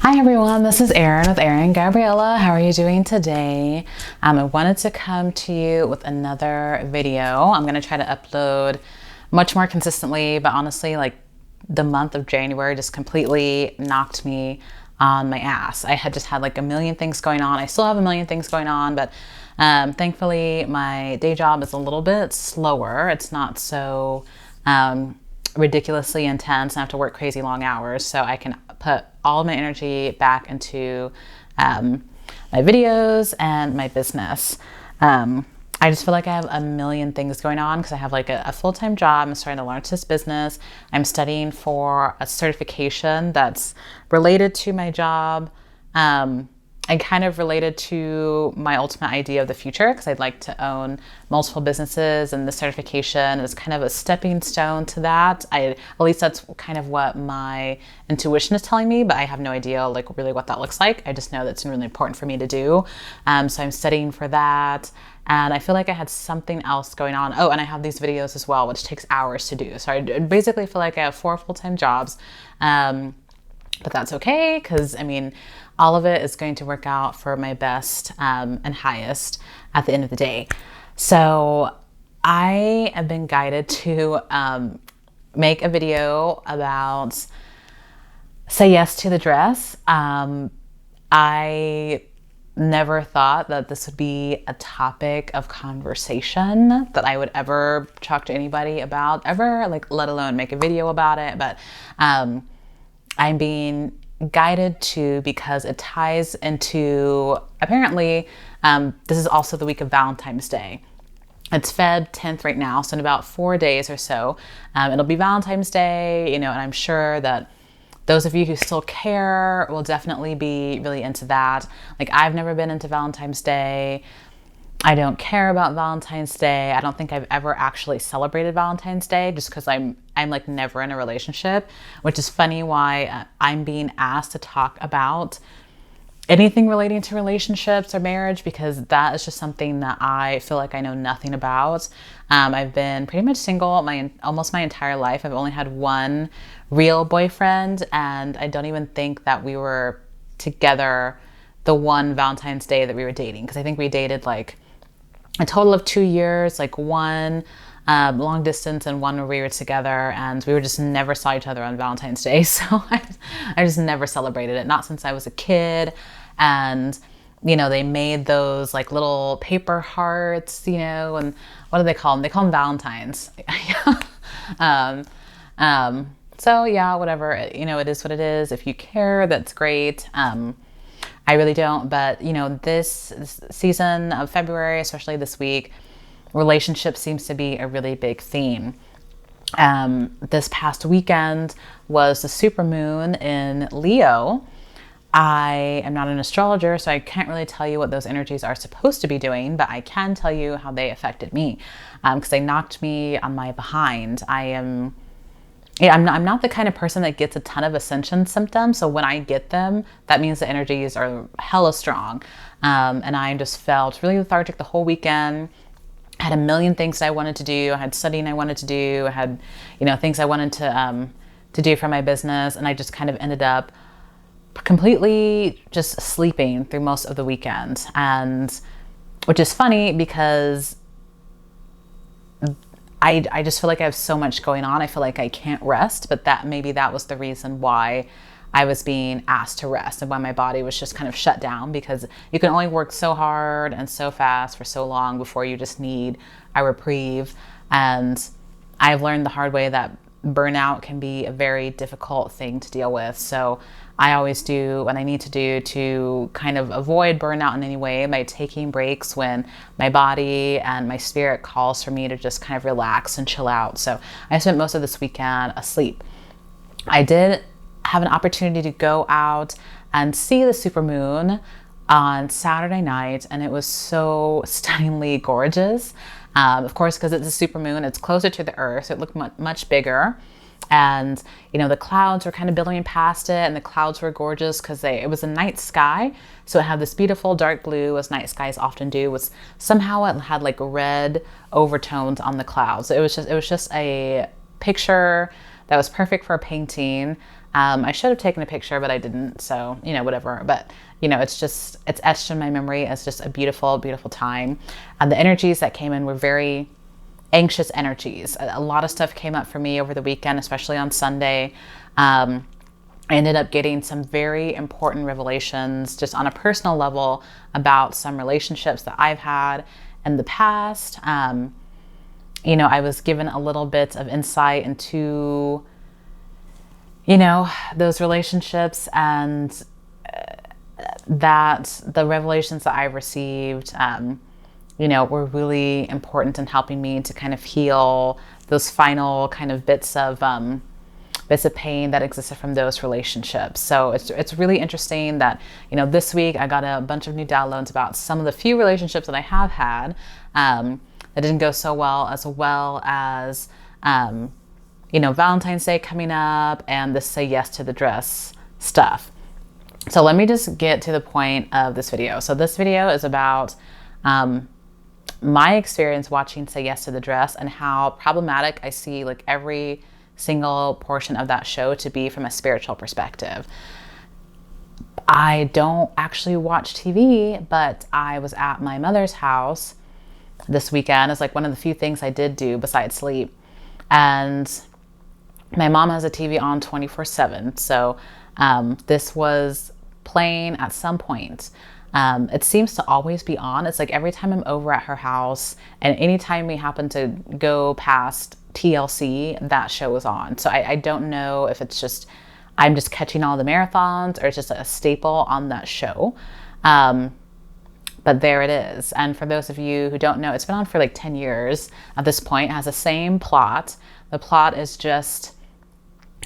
Hi everyone, this is Erin with Erin Gabriella. How are you doing today? I wanted to come to you with another video. I'm going to try to upload much more consistently, but honestly, like the month of January just completely knocked me on my ass. I had just had like a million things going on. I still have a million things going on, but thankfully my day job is a little bit slower. It's not so ridiculously intense. I have to work crazy long hours, so I can put all my energy back into my videos and my business. I just feel like I have a million things going on because I have like a full-time job. I'm starting to launch this business. I'm studying for a certification that's related to my job and kind of related to my ultimate idea of the future, because I'd like to own multiple businesses, and the certification is kind of a stepping stone to that. At least that's kind of what my intuition is telling me, but I have no idea like really what that looks like. I just know that's really important for me to do. So I'm studying for that. And I feel like I had something else going on. Oh, and I have these videos as well, which takes hours to do. So I basically feel like I have 4 full-time jobs. But that's okay, because I mean, all of it is going to work out for my best and highest at the end of the day. So I have been guided to make a video about say yes to the dress. I never thought that this would be a topic of conversation that I would ever talk to anybody about, ever, like let alone make a video about it. But I'm being guided to, because it ties into, apparently, this is also the week of Valentine's Day. It's Feb 10th right now, so in about 4 days or so, it'll be Valentine's Day, and I'm sure that those of you who still care will definitely be really into that. Like, I've never been into Valentine's Day. I don't care about Valentine's Day. I don't think I've ever actually celebrated Valentine's Day, just because I'm like never in a relationship, which is funny why I'm being asked to talk about anything relating to relationships or marriage, because that is just something that I feel like I know nothing about. I've been pretty much single almost my entire life. I've only had one real boyfriend, and I don't even think that we were together the one Valentine's Day that we were dating, because I think we dated like a total of 2 years, like one long distance and one where we were together, and we were just never saw each other on Valentine's Day. So I just never celebrated it, not since I was a kid. And they made those like little paper hearts, and what do they call them? They call them Valentines. So yeah, whatever, it is what it is. If you care, that's great. I really don't, but this season of February, especially this week, relationship seems to be a really big theme. This past weekend was the supermoon in Leo. I am not an astrologer, so I can't really tell you what those energies are supposed to be doing, but I can tell you how they affected me, because they knocked me on my behind. I'm not the kind of person that gets a ton of ascension symptoms. So when I get them, that means the energies are hella strong. And I just felt really lethargic the whole weekend. I had a million things that I wanted to do. I had studying I wanted to do. I had, things I wanted to do for my business. And I just kind of ended up completely just sleeping through most of the weekend. And which is funny, because I just feel like I have so much going on. I feel like I can't rest, but maybe that was the reason why I was being asked to rest, and why my body was just kind of shut down, because you can only work so hard and so fast for so long before you just need a reprieve. And I've learned the hard way that burnout can be a very difficult thing to deal with. So I always do what I need to do to kind of avoid burnout in any way by taking breaks when my body and my spirit calls for me to just kind of relax and chill out. So I spent most of this weekend asleep. I did have an opportunity to go out and see the supermoon on Saturday night, and it was so stunningly gorgeous. Of course, because it's a supermoon, it's closer to the earth, so it looked much bigger. And the clouds were kind of billowing past it, and the clouds were gorgeous because it was a night sky. So it had this beautiful dark blue, as night skies often do. Was somehow it had like red overtones on the clouds. So it was just a picture that was perfect for a painting. I should have taken a picture, but I didn't. So, you know, whatever. But, you know, it's etched in my memory as just a beautiful, beautiful time. And the energies that came in were very anxious energies. A lot of stuff came up for me over the weekend, especially on Sunday. I ended up getting some very important revelations just on a personal level about some relationships that I've had in the past. You know, I was given a little bit of insight into, you know, those relationships, and that the revelations that I received, you know, were really important in helping me to kind of heal those final kind of bits of pain that existed from those relationships. So it's really interesting that, you know, this week I got a bunch of new downloads about some of the few relationships that I have had that didn't go so well as you know, Valentine's Day coming up and the say yes to the dress stuff. So let me just get to the point of this video. So this video is about my experience watching Say Yes to the Dress and how problematic I see like every single portion of that show to be from a spiritual perspective. I don't actually watch TV, but I was at my mother's house this weekend. It's like one of the few things I did do besides sleep. And my mom has a TV on 24/7. So this was playing at some point. It seems to always be on. It's like every time I'm over at her house and anytime we happen to go past TLC, that show is on. So I don't know if it's just, I'm just catching all the marathons or it's just a staple on that show. But there it is. And for those of you who don't know, it's been on for like 10 years at this point. It has the same plot. The plot is just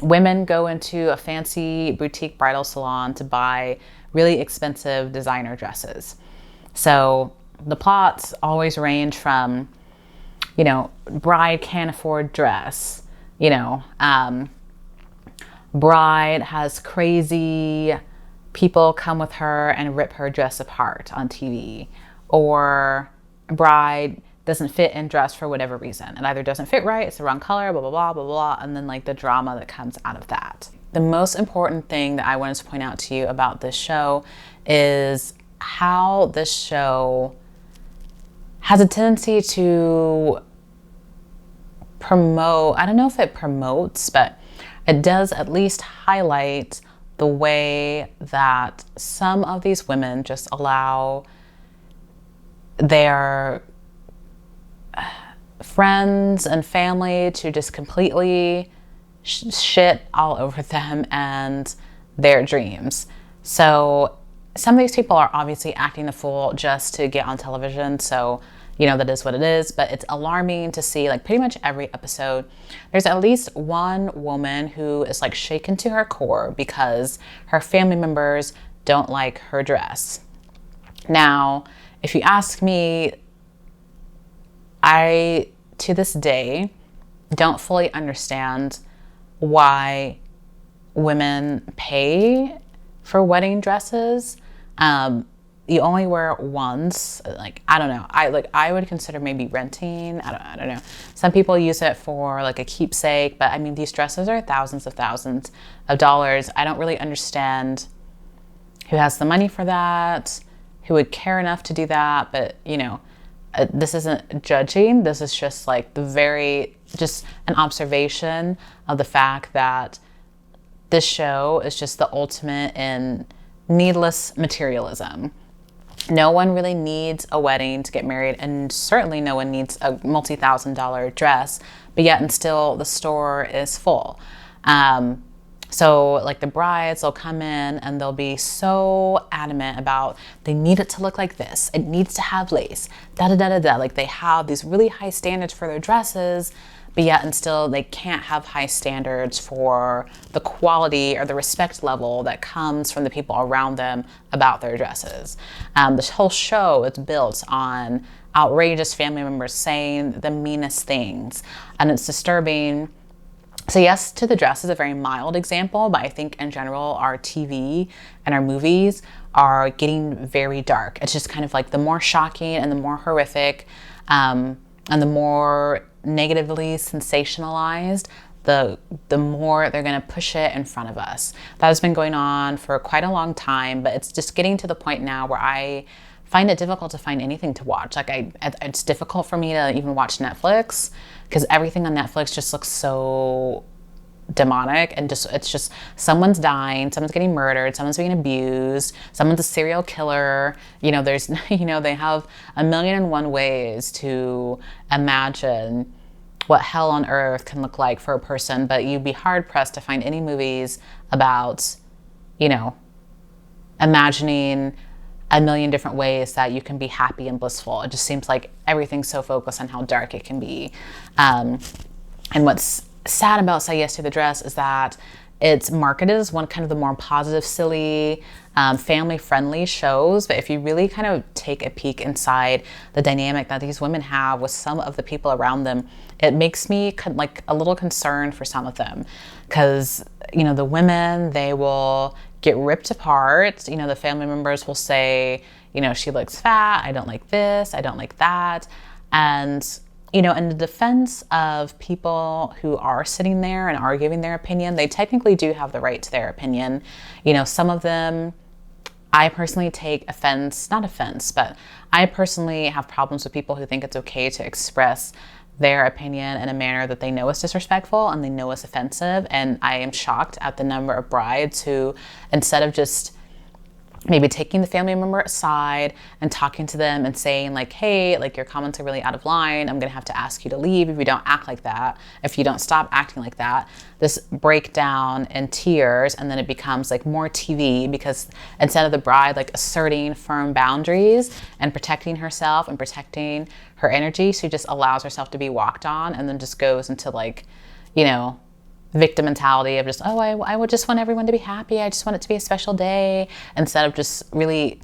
women go into a fancy boutique bridal salon to buy really expensive designer dresses. So the plots always range from, you know, bride can't afford dress, you know, bride has crazy people come with her and rip her dress apart on TV, or bride doesn't fit in dress for whatever reason. It either doesn't fit right, it's the wrong color, blah, blah, blah, blah, blah, and then like the drama that comes out of that. The most important thing that I wanted to point out to you about this show is how this show has a tendency to promote, I don't know if it promotes, but it does at least highlight the way that some of these women just allow their friends and family to just completely shit all over them and their dreams. So some of these people are obviously acting the fool just to get on television. So, you know, that is what it is, but it's alarming to see like pretty much every episode, there's at least one woman who is like shaken to her core because her family members don't like her dress. Now, if you ask me, I, to this day, don't fully understand why women pay for wedding dresses. You only wear it once. Like, I don't know. I would consider maybe renting. I don't know. Some people use it for like a keepsake, but I mean, these dresses are thousands of dollars. I don't really understand who has the money for that, who would care enough to do that. But, you know, this isn't judging. This is just like just an observation of the fact that this show is just the ultimate in needless materialism. No one really needs a wedding to get married, and certainly no one needs a multi-$1,000 dress, but yet and still the store is full. So like the brides, they'll come in and they'll be so adamant about they need it to look like this. It needs to have lace, da-da-da-da-da. Like they have these really high standards for their dresses, but yet and still they can't have high standards for the quality or the respect level that comes from the people around them about their dresses. This whole show is built on outrageous family members saying the meanest things, and it's disturbing. So Yes to the Dress is a very mild example, but I think in general our TV and our movies are getting very dark. It's just kind of like the more shocking and the more horrific and the more negatively sensationalized the more they're going to push it in front of us. That has been going on for quite a long time, but it's just getting to the point now where I find it difficult to find anything to watch. Like it's difficult for me to even watch Netflix because everything on Netflix just looks so demonic, and it's just someone's dying, someone's getting murdered, someone's being abused, someone's a serial killer. There's they have a million and one ways to imagine what hell on earth can look like for a person, but you'd be hard pressed to find any movies about imagining a million different ways that you can be happy and blissful. It just seems like everything's so focused on how dark it can be. And what's sad about Say Yes to the Dress is that it's marketed as one kind of the more positive, silly, family-friendly shows. But if you really kind of take a peek inside the dynamic that these women have with some of the people around them, it makes me like a little concerned for some of them. Because, the women, they will get ripped apart. The family members will say, she looks fat, I don't like this, I don't like that. And in the defense of people who are sitting there and are giving their opinion, they technically do have the right to their opinion. Some of them, I personally take offense, not offense, but I personally have problems with people who think it's okay to express their opinion in a manner that they know is disrespectful and they know is offensive. And I am shocked at the number of brides who, instead of just maybe taking the family member aside and talking to them and saying like, hey, like your comments are really out of line. I'm gonna have to ask you to leave if you don't act like that, if you don't stop acting like that. This breakdown in tears, and then it becomes like more TV, because instead of the bride like asserting firm boundaries and protecting herself and protecting her energy, she just allows herself to be walked on, and then just goes into like, victim mentality of just, I would just want everyone to be happy. I just want it to be a special day, instead of just really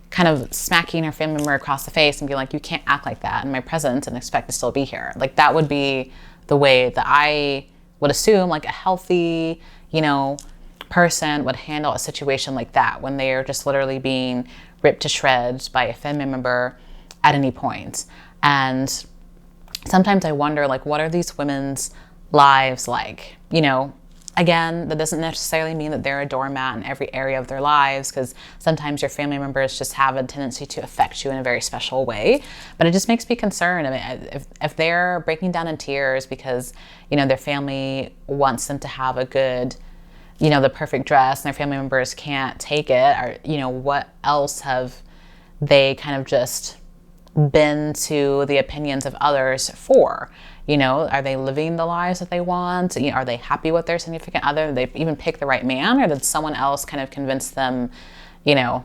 kind of smacking her family member across the face and be like, you can't act like that in my presence and expect to still be here. Like that would be the way that I would assume like a healthy, person would handle a situation like that, when they are just literally being ripped to shreds by a family member at any point. And sometimes I wonder, like, what are these women's lives like? Again, that doesn't necessarily mean that they're a doormat in every area of their lives, because sometimes your family members just have a tendency to affect you in a very special way. But it just makes me concerned. I mean, if they're breaking down in tears because their family wants them to have a good, the perfect dress, and their family members can't take it, or what else have they kind of just been to the opinions of others for? Are they living the lives that they want? Are they happy with their significant other? Did they even pick the right man, or did someone else kind of convince them, to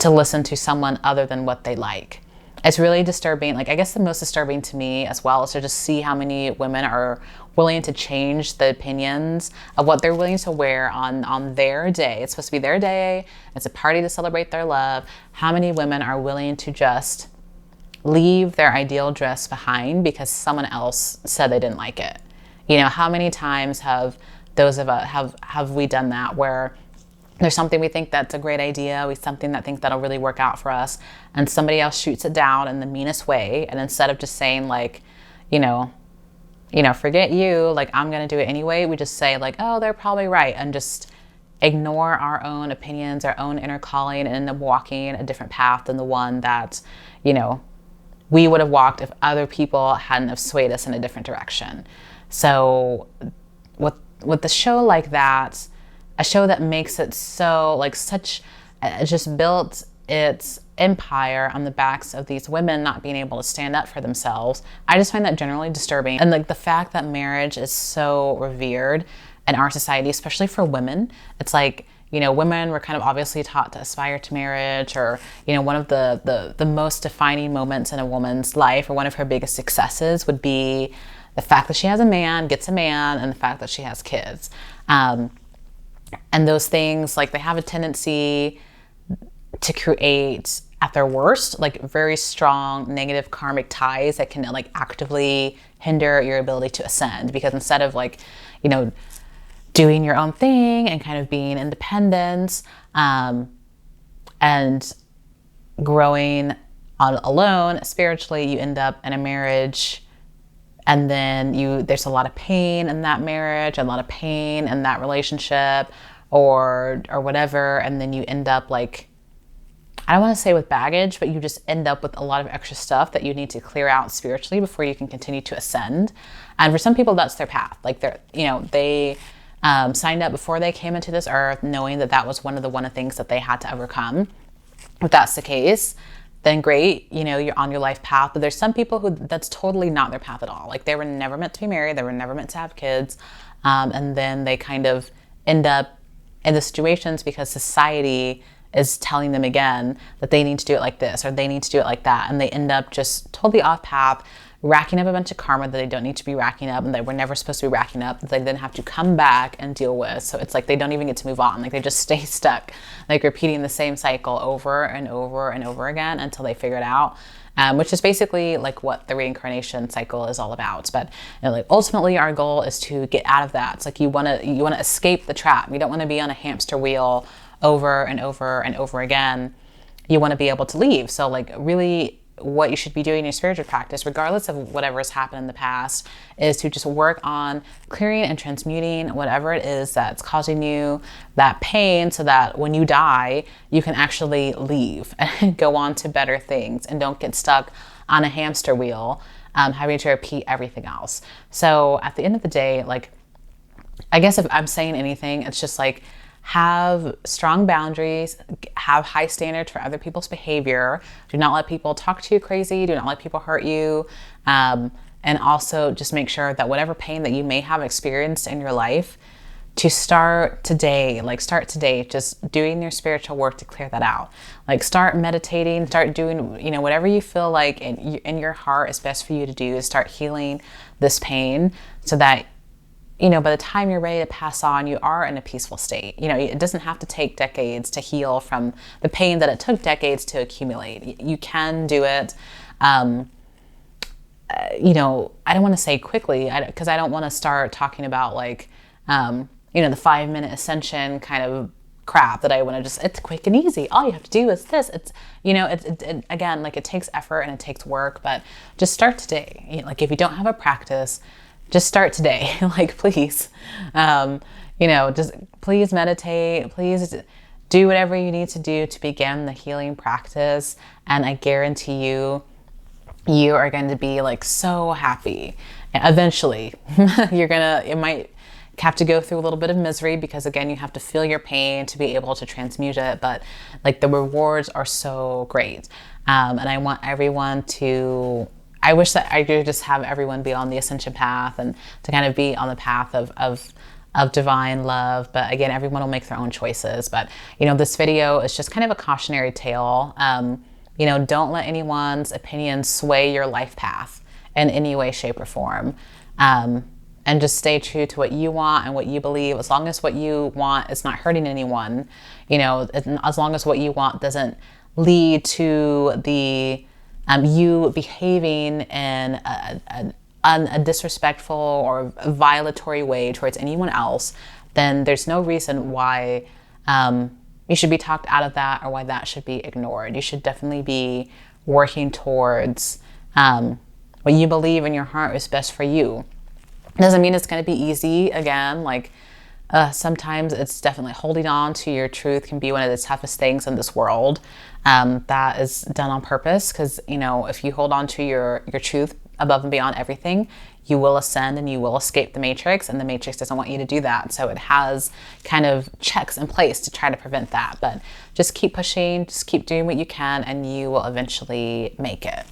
listen to someone other than what they like? It's really disturbing. Like, I guess the most disturbing to me as well is to just see how many women are willing to change the opinions of what they're willing to wear on their day. It's supposed to be their day. It's a party to celebrate their love. How many women are willing to just leave their ideal dress behind because someone else said they didn't like it? How many times have those of us have we done that, where there's something we think that's a great idea, something that think that'll really work out for us, and somebody else shoots it down in the meanest way, and instead of just saying like, forget you, like I'm gonna do it anyway, we just say like, oh, they're probably right, and just ignore our own opinions, our own inner calling, and end up walking a different path than the one that, we would have walked if other people hadn't have swayed us in a different direction. So with the show like that, a show that makes it so like such, just built its empire on the backs of these women not being able to stand up for themselves, I just find that generally disturbing. And like the fact that marriage is so revered in our society, especially for women, it's like, women were kind of obviously taught to aspire to marriage, or, one of the most defining moments in a woman's life, or one of her biggest successes, would be the fact that she has a man, gets a man, and the fact that she has kids. And those things, like, they have a tendency to create, at their worst, like very strong negative karmic ties that can like actively hinder your ability to ascend. Because instead of like, doing your own thing and kind of being independent, and growing on alone spiritually, you end up in a marriage and then there's a lot of pain in that marriage, a lot of pain in that relationship, or whatever, and then you end up like, I don't want to say with baggage, but you just end up with a lot of extra stuff that you need to clear out spiritually before you can continue to ascend. And for some people, that's their path. Like they signed up before they came into this earth, knowing that that was one of the things that they had to overcome. If that's the case, then great, you're on your life path. But there's some people who that's totally not their path at all. Like they were never meant to be married. They were never meant to have kids. And then they kind of end up in the situations because society is telling them again that they need to do it like this or they need to do it like that. And they end up just totally off path, racking up a bunch of karma that they don't need to be racking up and that we're never supposed to be racking up, that they then have to come back and deal with. So it's like they don't even get to move on. Like they just stay stuck, like repeating the same cycle over and over and over again until they figure it out. Which is basically like what the reincarnation cycle is all about. But like ultimately our goal is to get out of that. It's like you want to escape the trap. You don't want to be on a hamster wheel over and over and over again. You want to be able to leave. So like really what you should be doing in your spiritual practice, regardless of whatever has happened in the past, is to just work on clearing and transmuting whatever it is that's causing you that pain, so that when you die, you can actually leave and go on to better things and don't get stuck on a hamster wheel, having to repeat everything else. So at the end of the day, like, I guess if I'm saying anything, it's just like, have strong boundaries, have high standards for other people's behavior. Do not let people talk to you crazy. Do not let people hurt you. And also just make sure that whatever pain that you may have experienced in your life, to start today, just doing your spiritual work to clear that out. Like start meditating, start doing, whatever you feel like in your heart is best for you to do, is start healing this pain so that by the time you're ready to pass on, you are in a peaceful state. It doesn't have to take decades to heal from the pain that it took decades to accumulate. You can do it, I don't want to say quickly, because I don't want to start talking about like, the 5-minute ascension kind of crap that I want to just, it's quick and easy. All you have to do is this. It's, again, like it takes effort and it takes work, but just start today. Like if you don't have a practice, just start today. Like, please, just please meditate, please do whatever you need to do to begin the healing practice. And I guarantee you are going to be like so happy. And eventually it might have to go through a little bit of misery because again, you have to feel your pain to be able to transmute it. But like the rewards are so great. And I want everyone I wish that I could just have everyone be on the ascension path and to kind of be on the path of divine love. But again, everyone will make their own choices. But, this video is just kind of a cautionary tale. Don't let anyone's opinion sway your life path in any way, shape, or form. And just stay true to what you want and what you believe. As long as what you want is not hurting anyone, as long as what you want doesn't lead to you behaving in a disrespectful or violatory way towards anyone else, then there's no reason why you should be talked out of that or why that should be ignored. You should definitely be working towards what you believe in your heart is best for you. Doesn't mean it's going to be easy. Again, like sometimes it's definitely holding on to your truth can be one of the toughest things in this world. That is done on purpose because, if you hold on to your truth above and beyond everything, you will ascend and you will escape the matrix, and the matrix doesn't want you to do that. So it has kind of checks in place to try to prevent that. But just keep pushing, just keep doing what you can, and you will eventually make it.